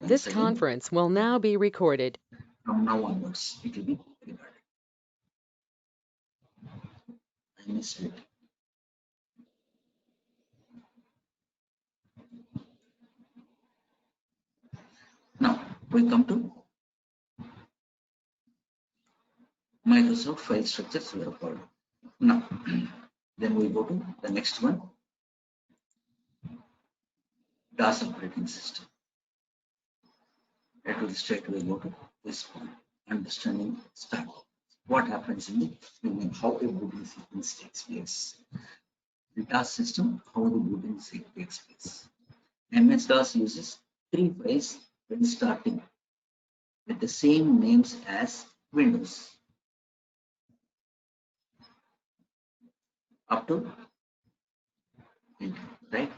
This conference will now be recorded. From now onwards, it will be recorded. I missed it. Now we come to Microsoft file structures we have called. Now, then we go to the next one, DOS operating system. That will straight away go to this point, understanding start. What happens in the beginning, how a booting sequence takes place. The DOS system, how the booting sequence takes place. MS-DOS uses 3 files when starting with the same names as Windows. Up to right?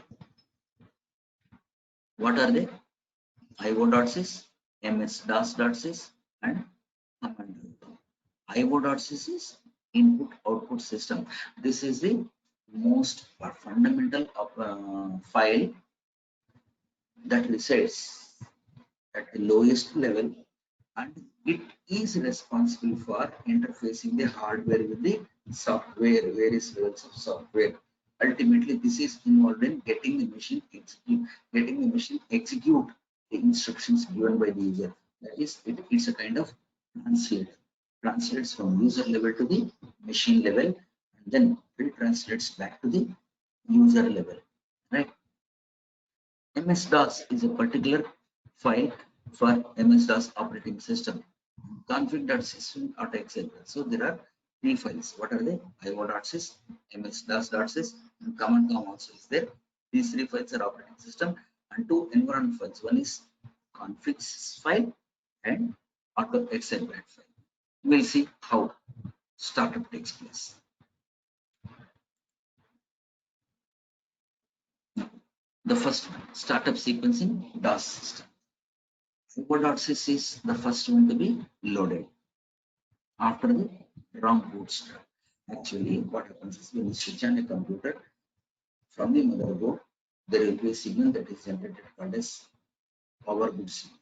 What are they? IO.sys, MS-DOS.sys, and command. IO.sys is input output system. This is the most fundamental file that resides at the lowest level, and it is responsible for interfacing the hardware with the software, various levels of software. Ultimately, this is involved in getting the machine execute the instructions given by the user. That is, it's a kind of translates from user level to the machine level, and then it translates back to the user level, right? MS-DOS is a particular file for MS-DOS operating system. Config.sys.exe. So there are 3 files. What are they? IO.sys, MS-DOS.sys, and command com also is there. These 3 files are operating system, and 2 environment files. One is config file and auto.exe file. We'll see how startup takes place. The first one, startup sequencing DOS system. IO.sys is the first one to be loaded after the ROM bootstrap. Actually, what happens is when you switch on a computer from the motherboard, there will be a signal that is generated called as power boot signal.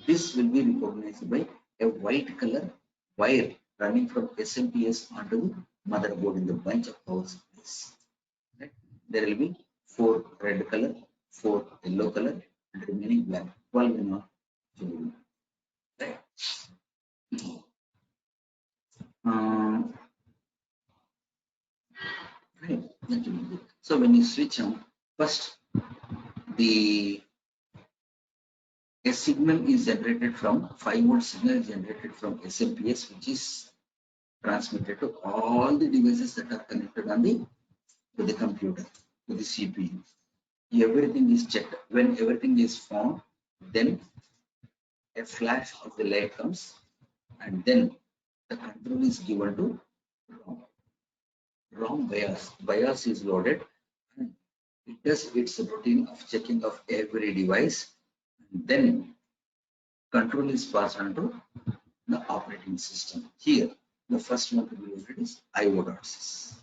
This will be recognized by a white color wire running from SMPS onto the motherboard in the bunch of power supplies. Right? There will be 4 red color, 4 yellow color, and remaining black. 12 in all. Right? Right. So when you switch on, first a signal is generated from 5-volt signal is generated from SMPS, which is transmitted to all the devices that are connected on to the computer, to the CPU. Everything is checked. When everything is found, then a flash of the light comes, and then the control is given to ROM BIOS. BIOS is loaded, and it does its routine of checking of every device, and then control is passed on to the operating system. Here, the first one to be loaded is IO.sys.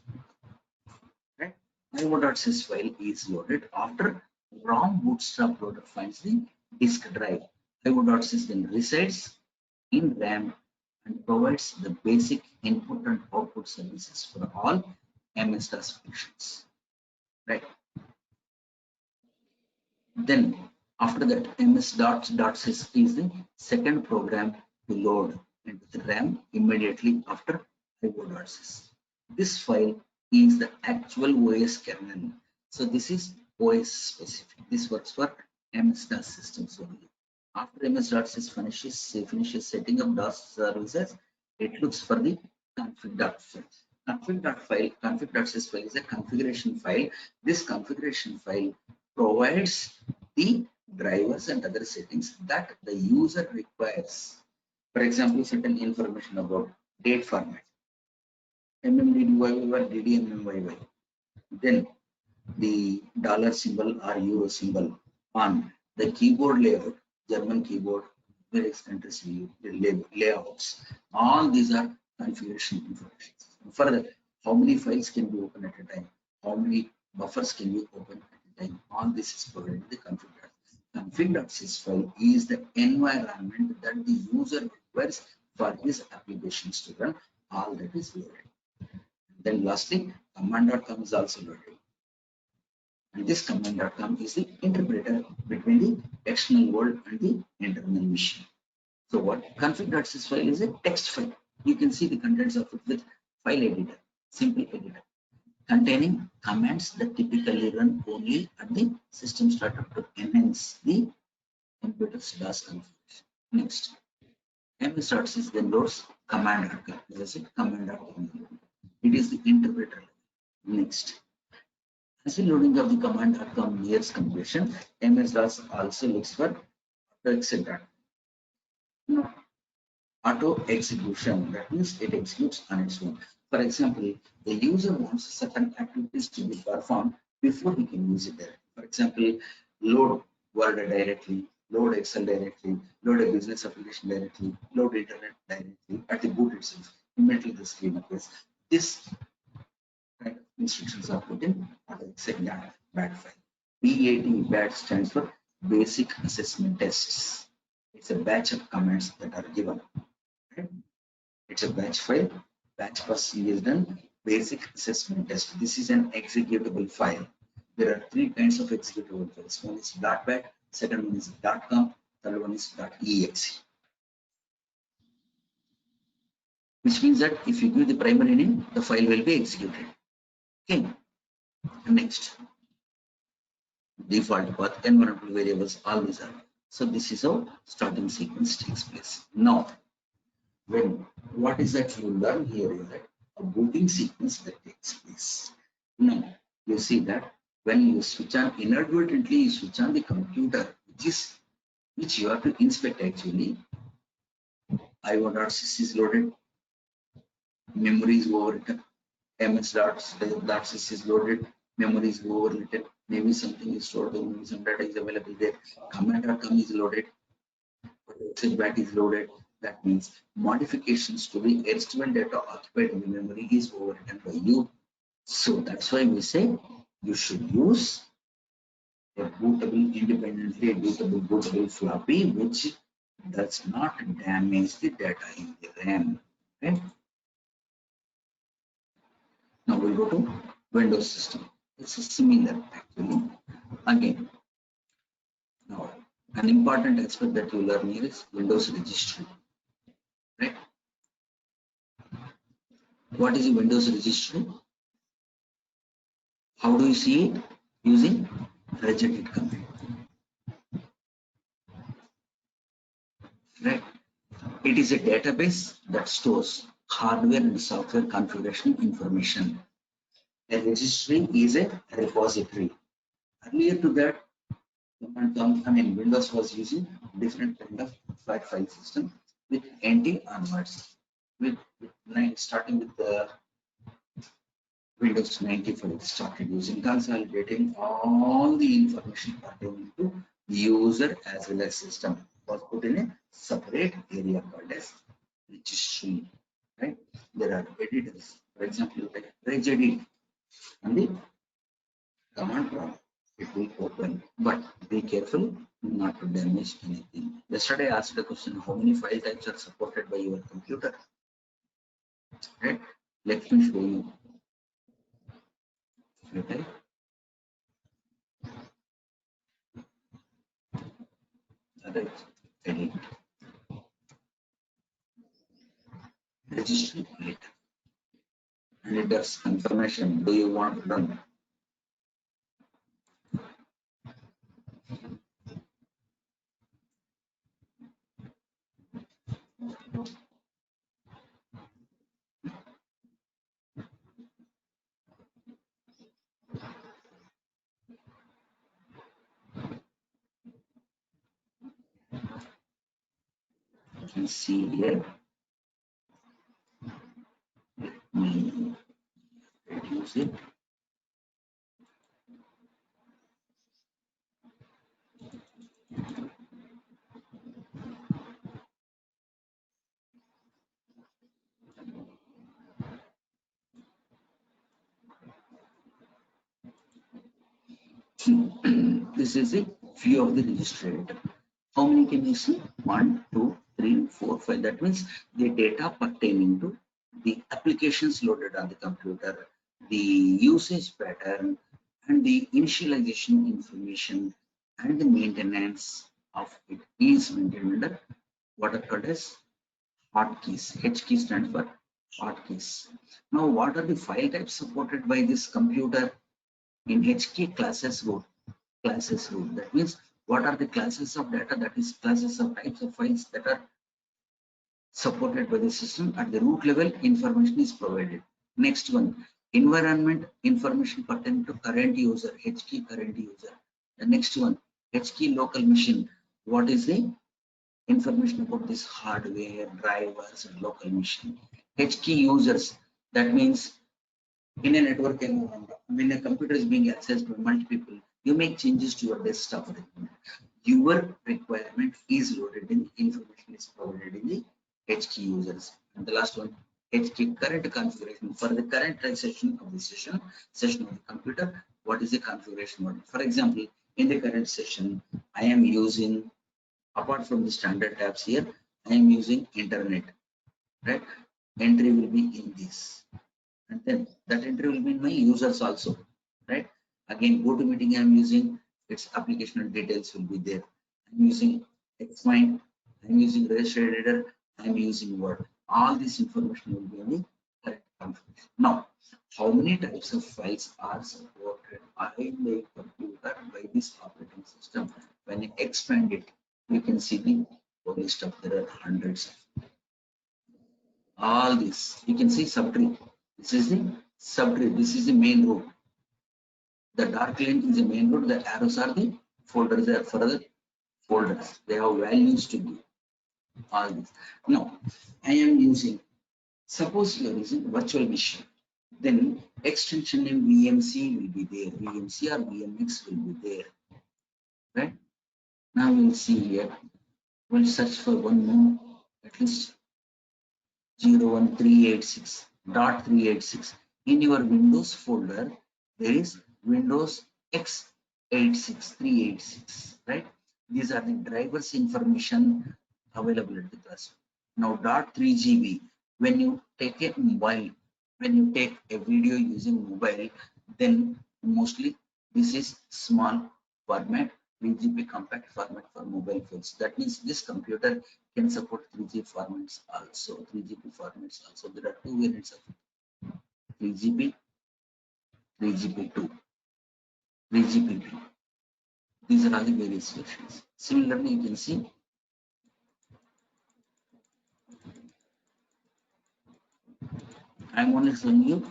Right? IO.sys file is loaded after ROM bootstrap loader finds the disk drive. IO.sys then resides in RAM and provides the basic input and output services for all MS-DOS functions. Right? Then after that, MS-DOS.sys is the second program to load into the RAM immediately after IO.sys. This file is the actual OS kernel. So this is OS specific. This works for MS-DOS systems only. After MS-DOS finishes setting up DOS services, it looks for the config.file. Config.sys file is a configuration file. This configuration file provides the drivers and other settings that the user requires. For example, certain information about date format, MMDDYY, DDMMYY. Then the dollar symbol or euro symbol on the keyboard layout, German keyboard, various countries layouts. All these are configuration information. Further, how many files can be opened at a time? How many buffers can be opened at a time? All this is provided in the config config.sys file is the environment that the user requires for his applications to run. All that is loaded. Then lastly, command.com is also loaded. And this command.com is the interpreter between the external world and the internal machine. So what config.sys file is a text file. You can see the contents of it with file editor, simple editor, containing commands that typically run only at the system startup to enhance the computer's DOS configuration. Next, ms.sys then loads command.com. As I said, command.com. It is the interpreter. Next, as the loading of the command.com nears completion, ms.DOS also looks for auto auto execution. That means it executes on its own. For example, the user wants certain activities to be performed before he can use it there. For example, load Word directly, load Excel directly, load a business application directly, load internet directly at the boot itself. Immediately the screen appears. This kind of instructions are put in BAT file. BAT stands for Basic Assessment Tests. It's a batch of commands that are given. Right? It's a batch file. Batch processing is done. Basic assessment test. This is an executable file. There are three kinds of executable files. One is .bat, second one is .com, third one is .exe. Which means that if you give the primary name, the file will be executed. Okay. Next, default path, environmental variables, all these are. So this is how starting sequence takes place. Now, what is that you learn here is that a booting sequence that takes place. Now, you see that when you switch on, inadvertently you switch on the computer, which you have to inspect actually. IO.sys is loaded, memory is overwritten, ms.sys is loaded, memory is overwritten, maybe something is stored, maybe some data is available there, command.com is loaded, bat is loaded. That means modifications to the HTML data occupied in the memory is overwritten by you. So that's why we say you should use a bootable, independently bootable floppy, which does not damage the data in the RAM. Okay. Now we'll go to Windows system. It's a similar actually. Again, now an important aspect that you learn here is Windows registry. Right? What is a Windows registry? How do you see it? Using regedit command. Right? It is a database that stores hardware and software configuration information. A registry is a repository. Earlier to that, Windows was using different kind of file system with NT onwards. Starting with the Windows 95 started using consolidating all the information pertaining to the user as well as system was put in a separate area called as registry. Right? There are editors, for example, like regedit and the command prompt. It will open, but be careful not to damage anything. Yesterday I asked a question: how many file types are supported by your computer? Right? Let me show you. Okay. Right. Edit. Registry edit. And it does confirmation. Do you want to run? You can see here. Let me reduce it. This is the few of the registered. How many can you see? 1, 2, 3, 4, 5. That means the data pertaining to the applications loaded on the computer, the usage pattern, and the initialization information and the maintenance of it is maintained under what are called as hotkeys. H key stands for hotkeys. Now, what are the file types supported by this computer? In HK classes root. That means what are the classes of data, that is classes of types of files that are supported by the system at the root level. Information is provided. Next one, environment information pertaining to current user, HK current user. The next one, HK local machine. What is the information about this hardware, drivers, and local machine? HK users. That means in a network environment, when a computer is being accessed by multiple people, you make changes to your desktop. Your requirement is loaded in, information is provided in the HK users. And the last one, HK current configuration. For the current session of the session of the computer, what is the configuration mode? For example, in the current session, I am using, apart from the standard tabs here, I am using internet, right? Entry will be in this. And then that entry will be in my users also, right? Again, GoToMeeting I am using, its application details will be there. I'm using Xmind, I'm using Register Editor, I'm using Word. All this information will be in the correct configuration. Now, how many types of files are supported by the computer by this operating system? When you expand it, you can see the whole list of, there are hundreds of all this. You can see subtree. This is the subtree. This is the main root. The dark line is the main root. The arrows are the folders. They are further folders. They have values to give. All this. Now, I am using, suppose you are using virtual machine. Then extension name VMC will be there. VMC or VMX will be there. Right? Now we will see here. We'll search for one more, at least 01386.386. In your Windows folder, there is Windows x86 386, right? These are the drivers information available at the class. Now .3GB, when you take a mobile, when you take a video using mobile, then mostly this is small format, 3GB compact format for mobile phones. That means this computer can support 3G formats also, 3GB formats also. There are two variants of 3GB, 3GB2, 3GB2. These are all the various versions. Similarly, you can see I'm only showing you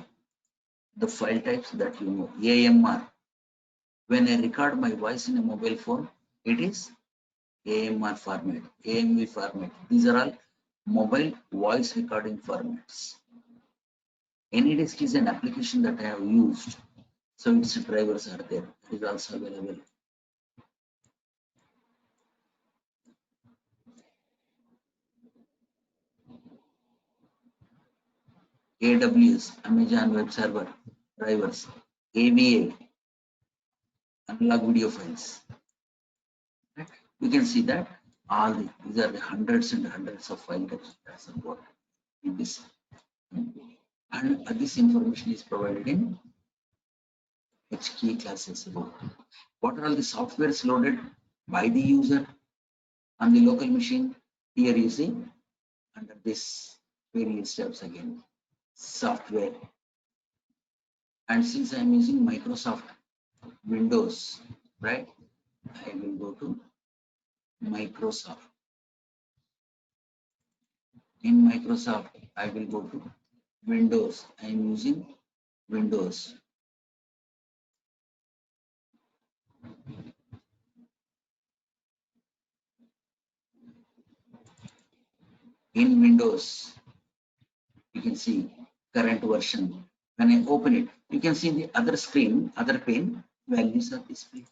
the file types that you know. AMR. When I record my voice in a mobile phone, it is AMR format, AMV format. These are all mobile voice recording formats. AnyDesk is an application that I have used, so its drivers are there. It is also available. AWS, Amazon Web Server drivers, AVA, analog video files. Right? You can see that all these are the hundreds and hundreds of file types that support in this. And this information is provided in HK classes. What are all the softwares loaded by the user on the local machine? Here you see under this various steps again, software. And since I am using Microsoft Windows, right, I will go to Microsoft. In Microsoft, I will go to Windows. I am using Windows. In Windows, you can see current version. When I open it, you can see the other screen, other pane, values are displayed.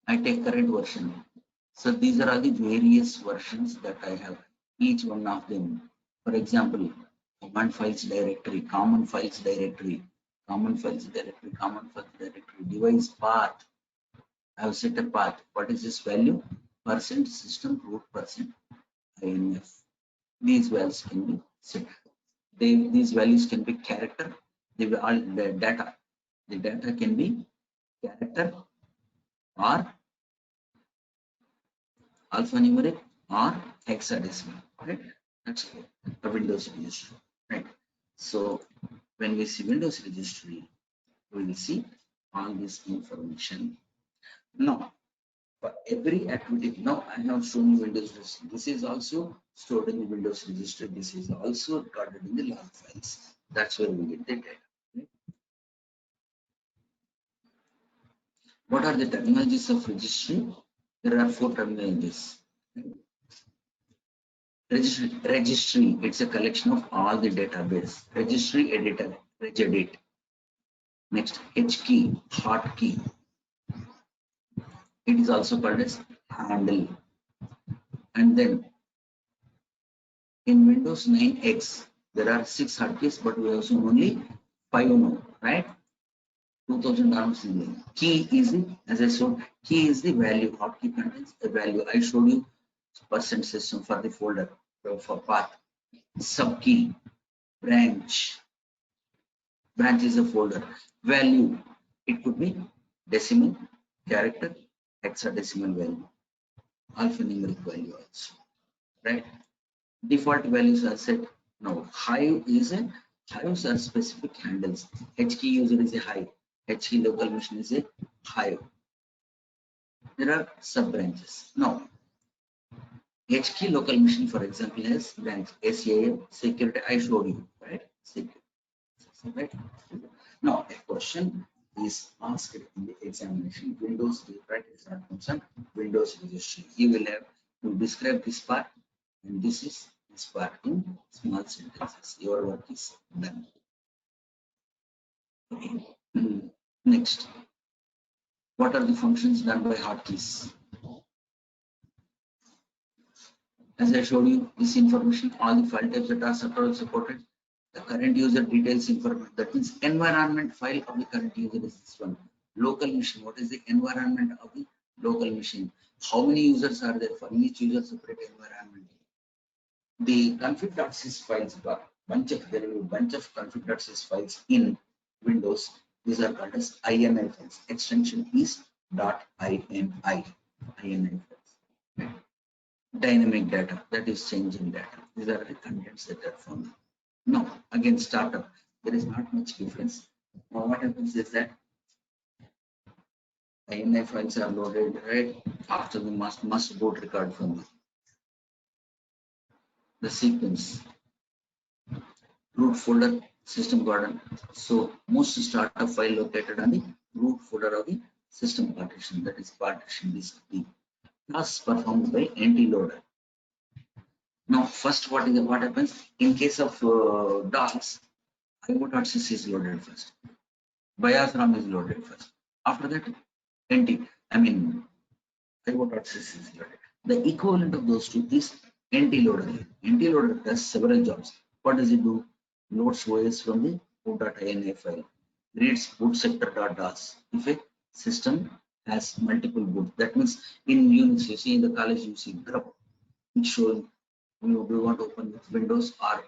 I take current version. So these are all the various versions that I have, each one of them. For example, command files directory, common files directory, common files directory, common files directory, device path. I have set a path. What is this value? Percent system root percent INF. These values can be set. These values can be character. The data. The data can be character or alphanumeric or hexadecimal. Right? That's a Windows registry. Right. So when we see Windows registry, we will see all this information. Now, for every activity, now I have shown Windows registry. This is also stored in the Windows registry. This is also recorded in the log files. That's where we get the data. Right? What are the terminologies of registry? There are 4 terminologies. Registry, it's a collection of all the database. Registry editor, regedit. Next, H key, hotkey. It is also called as handle. And then in Windows 9X, there are 6 hotkeys, but we have seen only 5 now, right? 2000 arms in there. Key is the, as I showed, key is the value. Hotkey contains a value. I showed you percent system for the folder for path. Subkey, branch. Branch is a folder. Value, it could be decimal, character, hexadecimal value, alphanumeric value also, right? Default values are set. Now, hive is a hives are specific handles. HKey user is a hive. HKey local machine is a hive. There are sub branches. Now, HKey local machine, for example, has branch SAM security. I showed you, right? Security. Right? Now, a question is asked in the examination. Windows right is not concerned. Windows registry. You will have to describe this part, and this is this part in small sentences. Your work is done. Okay. Next, what are the functions done by hotkeys? As I showed you, this information, all the file types that are supported. The current user details information. That means environment file of the current user is this one. Local machine. What is the environment of the local machine? How many users are there for each user separate environment? The config.sys files there will be a bunch of config.sys files in Windows. These are called as INI files. Extension is .ini. INI files. Dynamic data, that is changing data. These are the contents that are found. Now, again, startup, there is not much difference. Now, what happens is that INI files are loaded right after the must boot record from the sequence. Root folder, system garden. So, most startup file located on the root folder of the system partition, that is partition disk D. Tasks performed by NT-loader. Now, first, what happens in case of DOS? IO.sys is loaded first. BIOS RAM is loaded first. After that, IO.sys is loaded. The equivalent of those two is NT-loader. NT-loader does several jobs. What does it do? Loads OS from the boot.ini file. Reads boot sector.dos. If a system has multiple boot, that means in Unix, you see in the college, you see grub, which shows we want to open with Windows or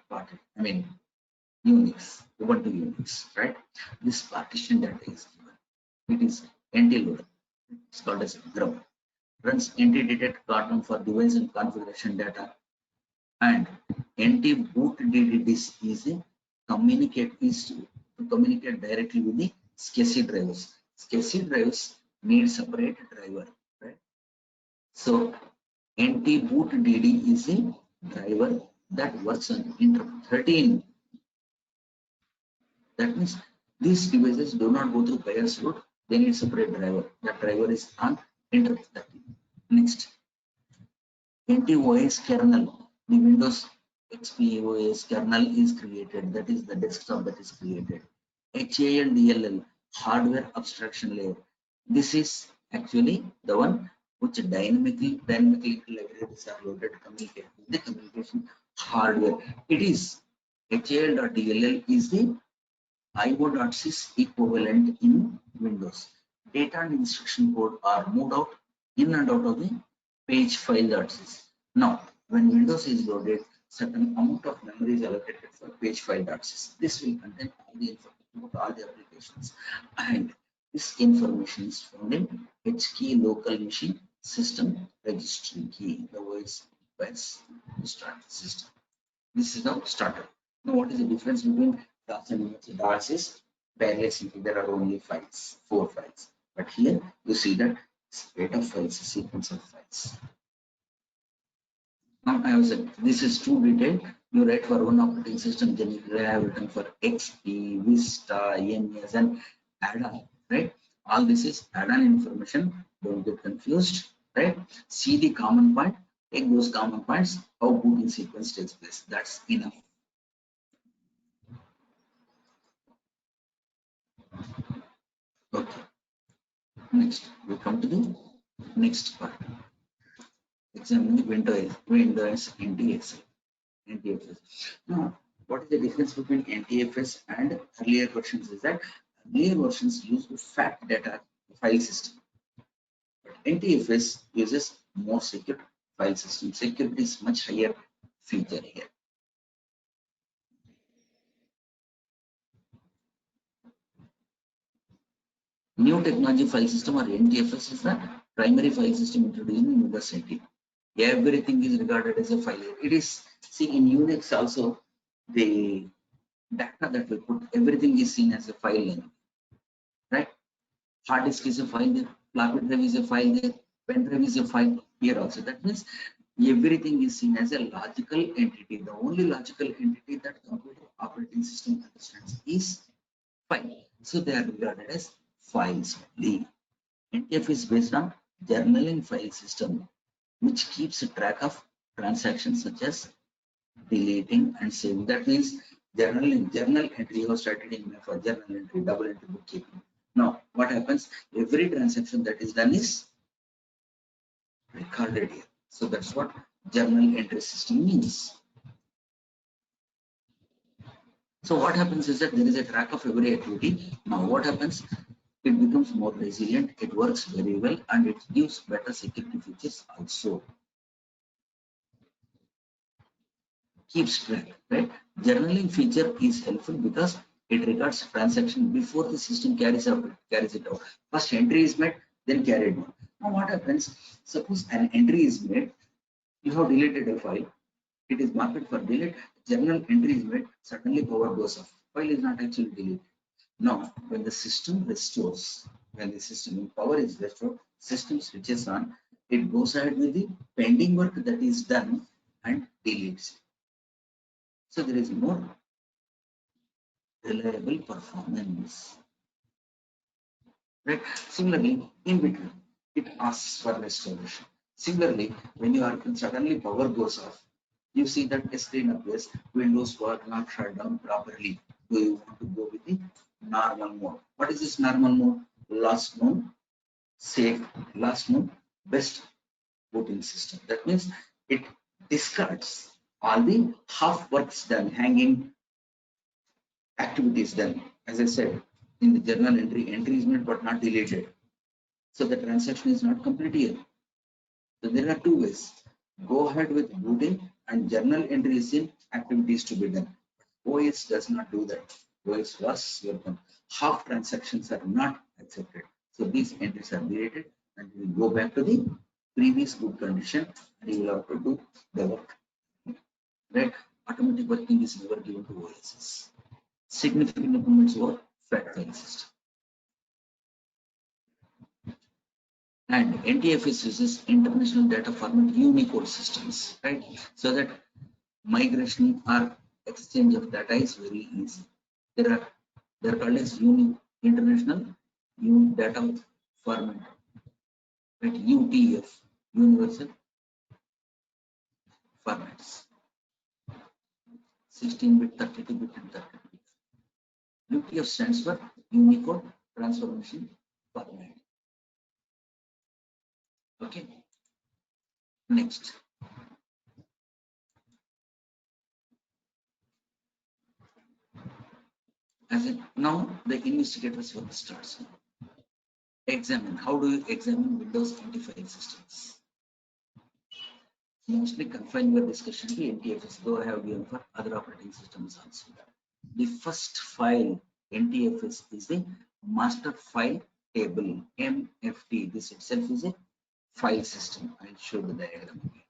Unix, Ubuntu Unix, right? This partition data is given. It is NT-loader. It's called as grub. Runs NT-detect column for device and configuration data, and NT-boot disk is to communicate directly with the SCSI drivers. SCSI drivers need separate driver, right? So NT-boot DD is a driver that works on interrupt 13. That means these devices do not go through BIOS route, they need separate driver. That driver is on interrupt 13. Next, NT-OS kernel. The Windows XP OS kernel is created, that is the desktop that is created. HALDLL, hardware abstraction layer. This is actually the one which dynamically libraries are loaded to communicate with the communication hardware. It is HAL.dll is the IO.sys equivalent in Windows. data and instruction code are moved out in and out of the page file.sys. Now, when Windows is loaded, certain amount of memory is allocated for page file.sys. This will contain all the information about all the applications, and this information is found in HKey local machine system registry key. The words best start system. This is now started. Now, what is the difference between DOS and INET? DOS is barely simple. There are only files, 4 files. But here you see that data files, a sequence of files. Now I have said this is too detailed. You write for one operating system, then you have written for XP, Vista, NES, and add-on, right? All this is add-on information. Don't get confused, right? See the common point, take those common points, how booting sequence takes place. That's enough. Okay. Next, we come to the next part. Examining Windows NTFS. Now, what is the difference between NTFS and earlier versions? Is that earlier versions use FAT data file system, but NTFS uses more secure file system. Security is much higher feature here. New technology file system, or NTFS, is the primary file system introduced in Windows NT. Everything is regarded as a file. It is, see, in Unix also, the data that we put, everything is seen as a file name, right? Hard disk is a file there, floppy drive is a file there, pen drive is a file here also. That means everything is seen as a logical entity. The only logical entity that computer operating system understands is file. So they are regarded as files only. NTF is based on journaling file system, which keeps a track of transactions such as deleting and saving. That means journal entry, you have started in for journal entry, double entry bookkeeping. Now, what happens? Every transaction that is done is recorded here. So that's what journal entry system means. So what happens is that there is a track of every activity. Now, what happens? It becomes more resilient, it works very well, and it gives better security features also. Keeps track, right? Journaling feature is helpful because it records transaction before the system carries it out. First entry is made, then carried out. Now what happens? Suppose an entry is made, you have deleted a file, it is marked for delete, journal entry is made, suddenly power goes off. File is not actually deleted. Now, when the system restores, when the system power is restored, system switches on, it goes ahead with the pending work that is done and deletes it. So there is more reliable performance. Right? Similarly, in between, it asks for restoration. Similarly, when you are suddenly power goes off, you see that a screen appears, Windows was not shut down properly. Do you want to go with the normal mode? What is this normal mode? Last known, safe, last known, best booting system. That means it discards all the half works done, hanging activities done. As I said, in the journal entry is made but not deleted. So the transaction is not complete here. So there are two ways. Go ahead with booting and journal entries in activities to be done. OS does not do that. OS was welcome. Half transactions are not accepted. So these entries are deleted and we will go back to the previous boot condition and you will have to do the work. Right? Automatic working is never given to OSs. Significant improvements over FAT file system. And NTFS uses international data format Unicode systems, right? So that migration or exchange of data is very easy. They're called as international data format, right? UTF, universal formats, 16-bit, 32-bit, and 32-bit. UTF stands for Unicode Transformation Format. Okay. Next. As it now the investigators work starts. Examine. How do you examine Windows NT file systems? Mostly confine your discussion to NTFS, though I have given for other operating systems also. The first file NTFS is the master file table MFT. This itself is a file system. I'll show the diagram again.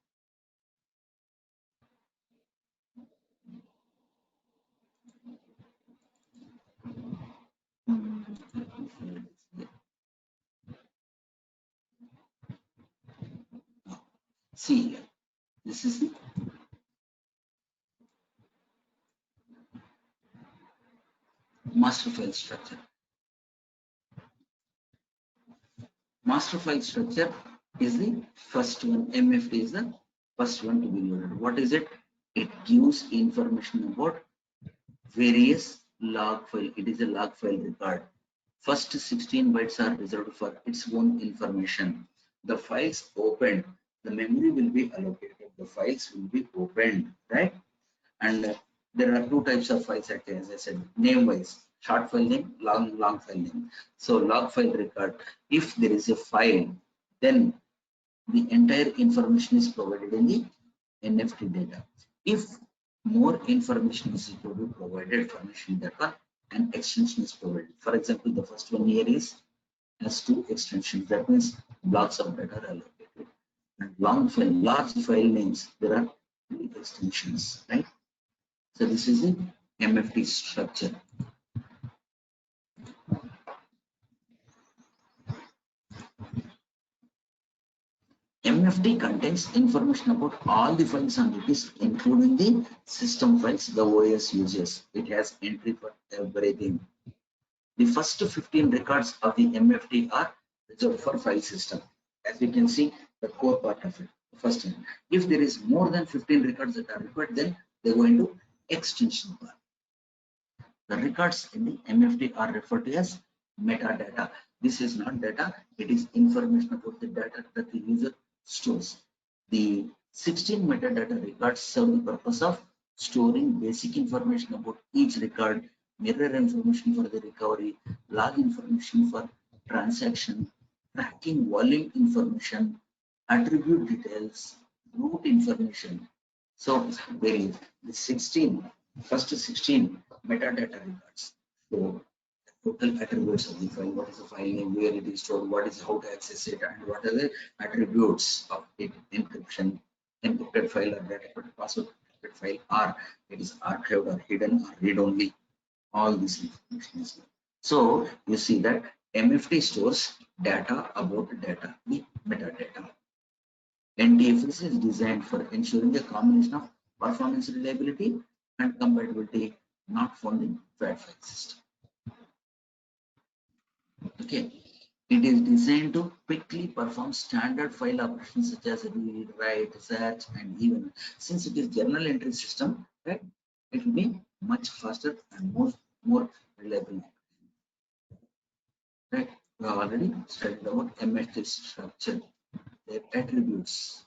See here, this is the master file structure. Master file structure is the first one. MFT is the first one to be loaded. What is it? It gives information about various log file. It is a log file record. First 16 bytes are reserved for its own information. The files opened, the memory will be allocated. The files will be opened, right? And there are two types of files, as I said, name wise, short file name, long file name. So log file record, if there is a file, then the entire information is provided in the NFT data. If more information is to be provided from machine data, an extension is provided. For example, the first one here is has two extensions. That means blocks of data are allocated. And large file names, there are three extensions, right? So this is the MFT structure. MFT contains information about all the files on the disk, including the system files the OS uses. It has entry for everything. The first 15 records of the MFT are reserved for file system. As we can see, the core part of it. First one. If there is more than 15 records that are required, then they go into extension part. The records in the MFT are referred to as metadata. This is not data, it is information about the data that the user stores. The 16 metadata records serve the purpose of storing basic information about each record, mirror information for the recovery, log information for transaction, tracking volume information, attribute details, route information. So the first 16 metadata records. So total attributes of the file, what is the file name, where it is stored, what is how to access it, and what are the attributes of it, encryption, encrypted file or data password encrypted file, or it is archived or hidden or read only. All this information is there. So you see that MFT stores data about the data, the metadata. NTFS is designed for ensuring a combination of performance reliability and compatibility not found in FAT file system. Okay, it is designed to quickly perform standard file operations such as read, write, search, and even. Since it is journal entry system, right, it will be much faster and more reliable. Right, we have already studied about MFT structure, their attributes.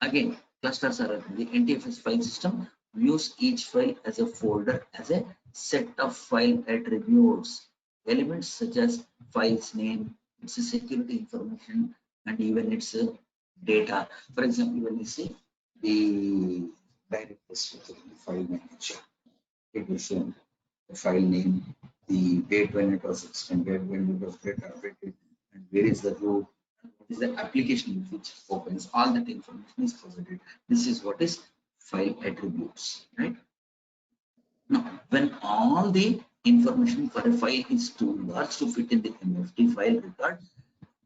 Again, clusters are the NTFS file system views each file as a folder, as a set of file attributes, elements such as file's name, its security information, and even its data. For example, when you see the directory structure, the file manager, it will show the file name, the date when it was extended, when it was updated, and where is the root, what is the application which opens, all that information is provided. This is what is file attributes, right? Now, when all the information for a file is too large to fit in the MFT file record,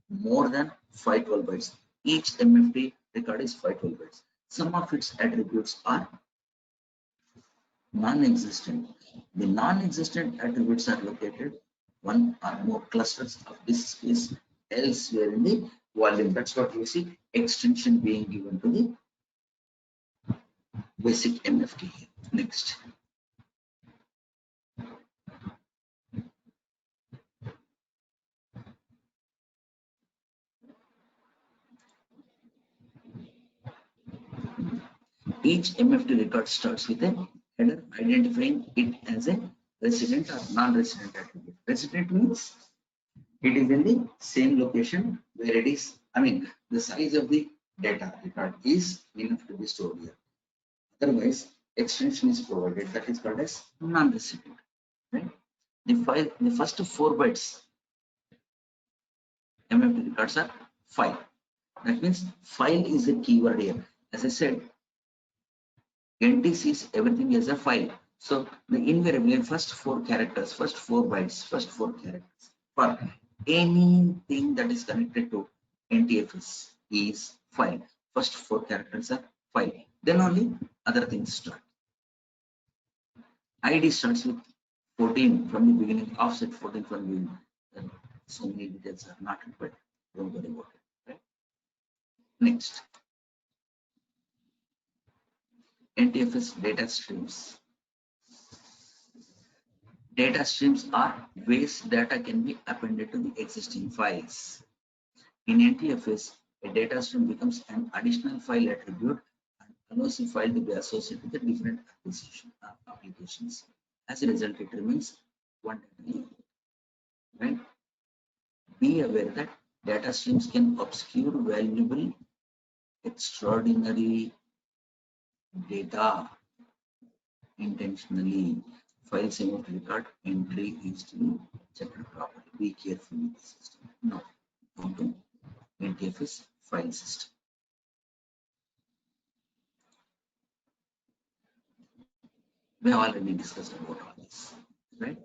more than 512 bytes. Each MFT record is 512 bytes. Some of its attributes are non-existent. The non-existent attributes are located one or more clusters of disk space elsewhere in the volume. That's what you see extension being given to the basic MFT. Next. Each MFT record starts with a header identifying it as a resident or non-resident attribute. Resident means it is in the same location where it is. I mean, the size of the data record is enough to be stored here. Otherwise, extension is provided that is called as non-resident. Right? The first 4 bytes MFT records are file. That means file is a keyword here. As I said, NT sees everything as a file. So the invariably first 4 characters, first 4 bytes, first 4 characters for anything that is connected to NTFS is file. First 4 characters are file. Then only other things start. ID starts with 14 from the beginning, offset 14 from the beginning. Then so many details are not required. Don't worry about it. Right? Next. NTFS data streams. Data streams are ways data can be appended to the existing files. In NTFS, a data stream becomes an additional file attribute and allows the file to be associated with different applications. As a result, it remains one data unit. Right? Be aware that data streams can obscure valuable, extraordinary data intentionally. File same record entry is to be checked properly. Be careful with the system. Now, come to NTFS file system. We have already discussed about all this, right?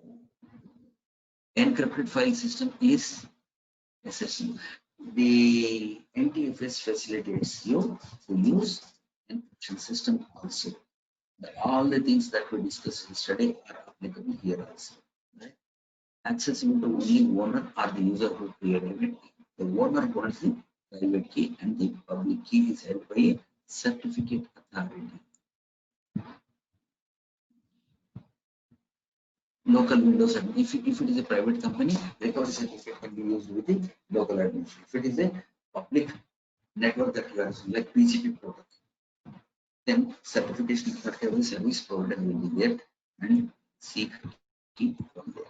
Encrypted file system is essential. The NTFS facilitates you to use encryption system also. All the things that we discussed yesterday are applicable here also. Right? Accessible to only owner or the user who created it. The owner holds the private key and the public key is held by a certificate authority. Local Windows admin. If it is a private company, recovery certificate can be used with the local administration. If it is a public network that you are using, like PGP protocol, then certification for every service provider will be there and seek key from there.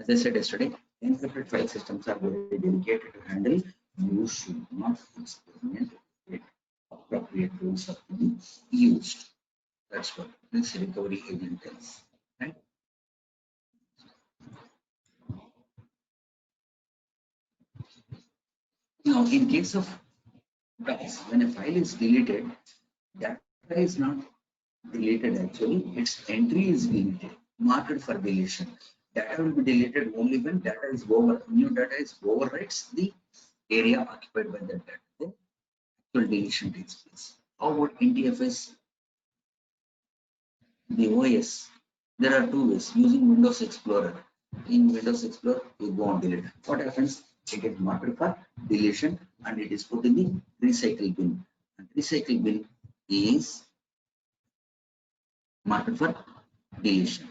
As I said yesterday, encrypted file systems are very delicate to handle. You should not experiment with appropriate rules are to be used. That's what this recovery agent tells. Right? Now, in case of DOS, when a file is deleted, data is not deleted actually, its entry is deleted, marked for deletion. Data will be deleted only when data is over, new data is overwrites the area occupied by that data. Then actual deletion takes place. How about NTFS? The OS, there are two ways using Windows Explorer. In Windows Explorer, you go on delete. What happens? It gets marked for deletion and it is put in the recycle bin. And recycle bin is marked for deletion.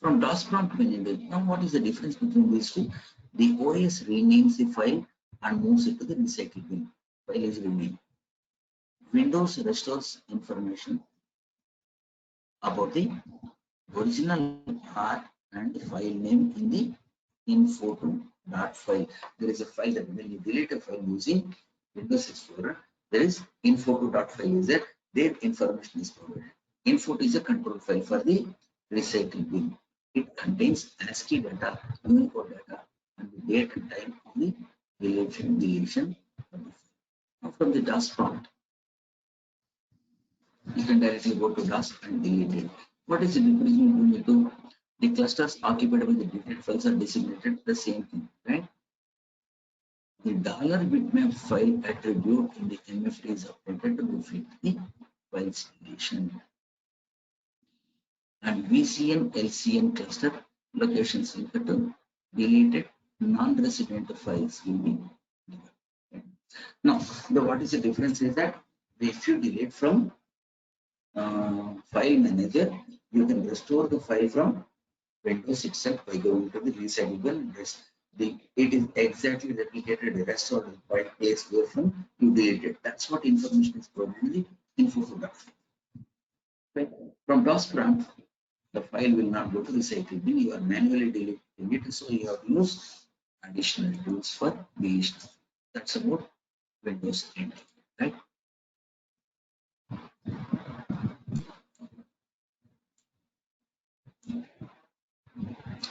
From DOS prompt window, now what is the difference between these two? The OS renames the file and moves it to the recycle bin. File is renamed. Windows restores information about the original path and the file name in the info2.file. There is a file that when you delete a file using Windows Explorer, there is info2.file is there. Their information is provided. Info2 is a control file for the recycle bin. It contains ASCII data, Unicode data, and the date and time of the deletion. Now from the DOS prompt, you can directly go to DOS and delete it. What is the difference between the two? The clusters occupied by the deleted files are designated the same thing, right? The $bitmap file attribute in the MFT is updated to reflect the file's deletion. And VCN LCN cluster locations equal to deleted non-resident files will be given. Now, what is the difference is that if you delete from file manager, you can restore the file from Windows itself by going to the recyclable rest. It is exactly replicated the rest of the file place where from you deleted. That's what information is provided in the info folder. Right? From DOS prompt, the file will not go to recycle bin. You are manually deleting it, so you have to use additional tools for deletion. That's about Windows 10, right?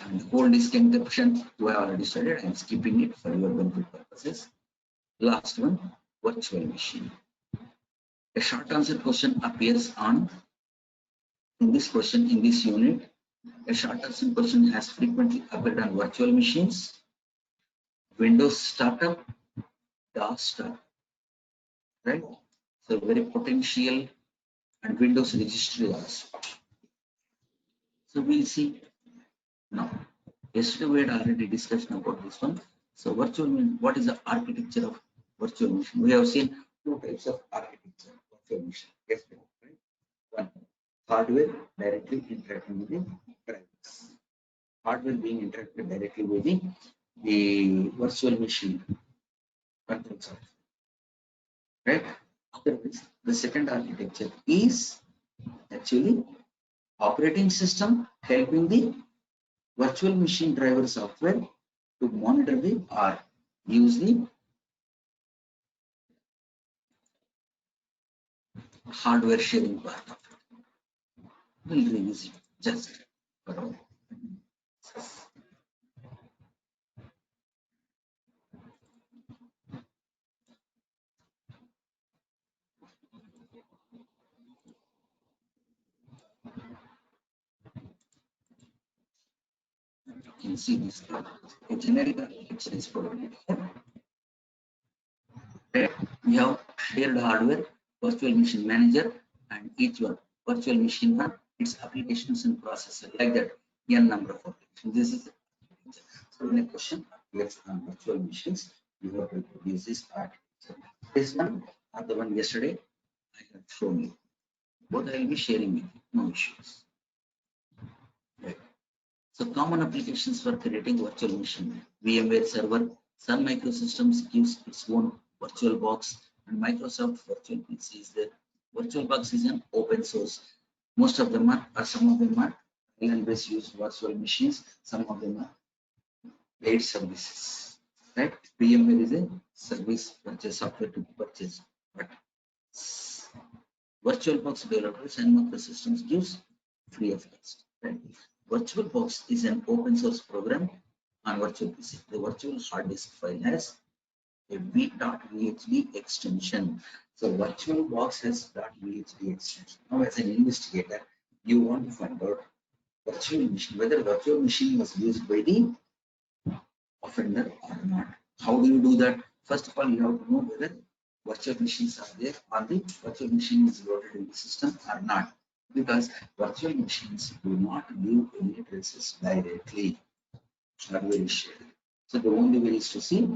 And the whole disk encryption, we have already studied. I'm skipping it for your benefit purposes. Last one, virtual machine. A short answer question appears on in this question in this unit. A short answer question has frequently appeared on virtual machines, Windows startup, DOS startup, right? So very potential and Windows registry also. So we'll see now. Yesterday we had already discussed about this one. So virtual machine, what is the architecture of virtual machine? We have seen two types of architecture of virtual machine. Yesterday, right? One, hardware directly interacting with the drivers. Hardware being interacted directly with the virtual machine control software, right? Otherwise, the second architecture is actually operating system helping the virtual machine driver software to monitor the or use the hardware sharing part of it. We'll revisit just for a while. You can see this. A generic architecture is provided here. Right? We have shared hardware, virtual machine manager, and each one virtual machine one, its applications and processor like that. N number of applications. This is so when a question appears on virtual machines, you have to use this architecture. This one or the one yesterday I have shown you. Both I will be sharing with you, no issues. Right. So common applications for creating virtual machine. VMware server, Sun Microsystems gives its own virtual box, and Microsoft Virtual PC is there. VirtualBox is an open source. Most of them are, or some of them are, island-based used virtual machines. Some of them are paid services. Right? VMware is a service purchase software to purchase, but VirtualBox developers and Microsystems gives free of cost. Right? VirtualBox is an open source program on virtual PC. The virtual hard disk file has a v.vhd extension. So VirtualBox has .vhd extension. Now, as an investigator, you want to find out virtual machine, whether virtual machine was used by the offender or not. How do you do that? First of all, you have to know whether virtual machines are there or the virtual machine is loaded in the system or not. Because virtual machines do not give any addresses directly or very shared. So the only way is to see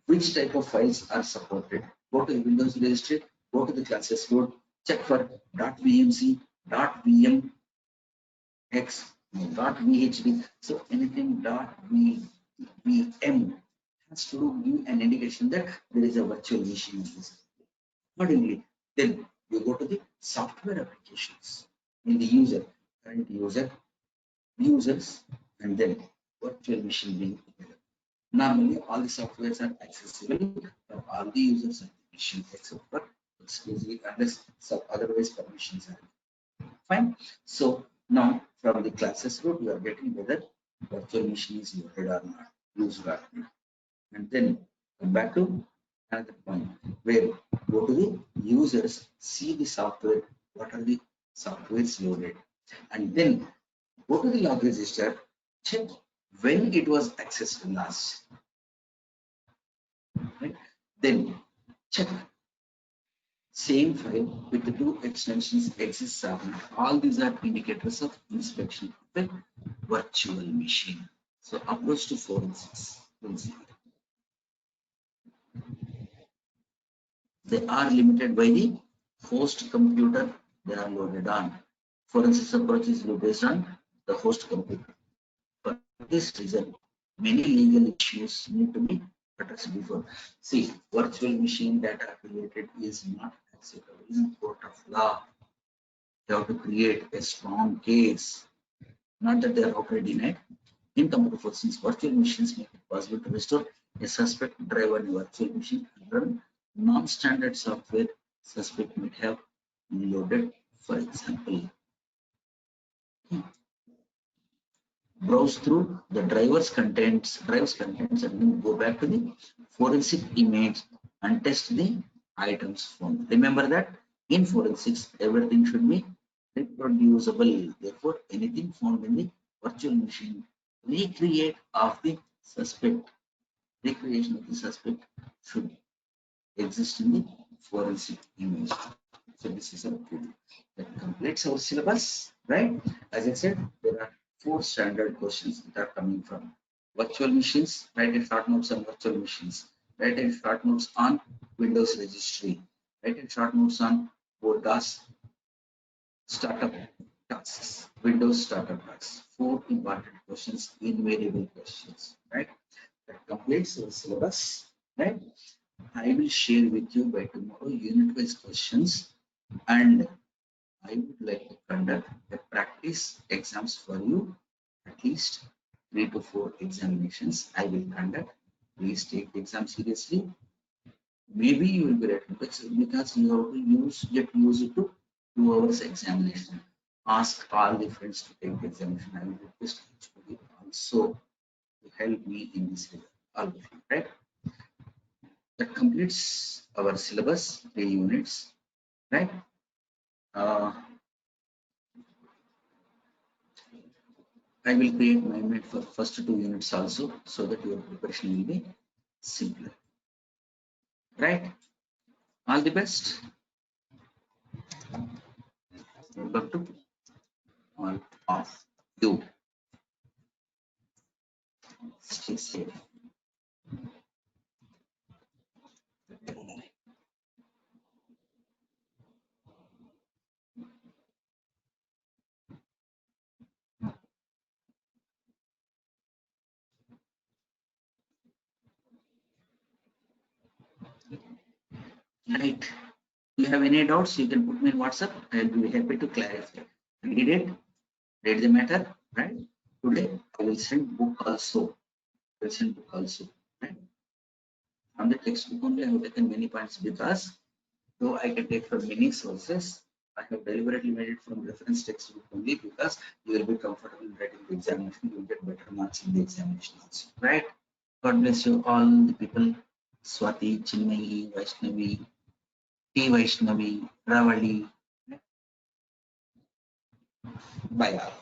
which type of files are supported. Go to the Windows registry, go to the classes root, check for .vmc, .vmx, .vhd. So anything .vm has to give an indication that there is a virtual machine in this. Accordingly, then you go to the software applications in the user, current user, users, and then virtual machine being available. Normally, all the softwares are accessible for all the users of the machine except for exclusively unless otherwise permissions are fine. So now from the classes root, you are getting whether virtual machine is loaded or not, used or not. And then come back to another point where go to the users, see the software, what are the softwares loaded, and then go to the log register, check when it was accessed last. Right? Then check same file with the two extensions exists or not. All these are indicators of inspection of the virtual machine. So approach to forensics. We'll see. They are limited by the host computer they are loaded on. Forensics approach is based on the host computer. For this reason, many legal issues need to be addressed before. See, virtual machine data created is not acceptable in court of law. You have to create a strong case. not that they are outright denied. In computer forensics, virtual machines make it possible to restore a suspect drive on a virtual machine and run non-standard software suspect might have loaded. For example, browse through the driver's contents and then go back to the forensic image and test the items found. Remember that in forensics, everything should be reproducible. Therefore, anything found in the virtual machine, recreate of the suspect, recreation of the suspect should exist in the forensic image. So this is a tool that completes our syllabus, right? As I said, there are 4 standard questions that are coming from virtual machines. Write a short notes on virtual machines. Write a short notes on Windows registry. Write a short notes on WordDOS startup tasks, Windows startup tasks. 4 important questions, invariable questions, right? That completes our syllabus, right? I will share with you by tomorrow unit-wise questions, and I would like to conduct a practice exams for you, at least 3 to 4 examinations I will conduct. Please take the exam seriously. Maybe you will be ready because you have to get used to 2 hours examination. Ask all the friends to take the examination. I will request each also to help me in this regard. All of you, right? That completes our syllabus, 3 units, right? I will create my mate for first 2 units also, so that your preparation will be simpler, right? All the best. Welcome to all of you. Stay safe. Right. If you have any doubts, you can put me in WhatsApp. I will be happy to clarify. Read it, read the matter, right? Today I will send book also. I will send book also, right? From the textbook only I have taken many points because though I can take from many sources, I have deliberately made it from reference textbook only because you will be comfortable writing the examination. You will get better marks in the examination also, right? God bless you all the people. Swati, Chinmayi, Vaishnavi, T. Vaishnavi, Ravali. Bye all.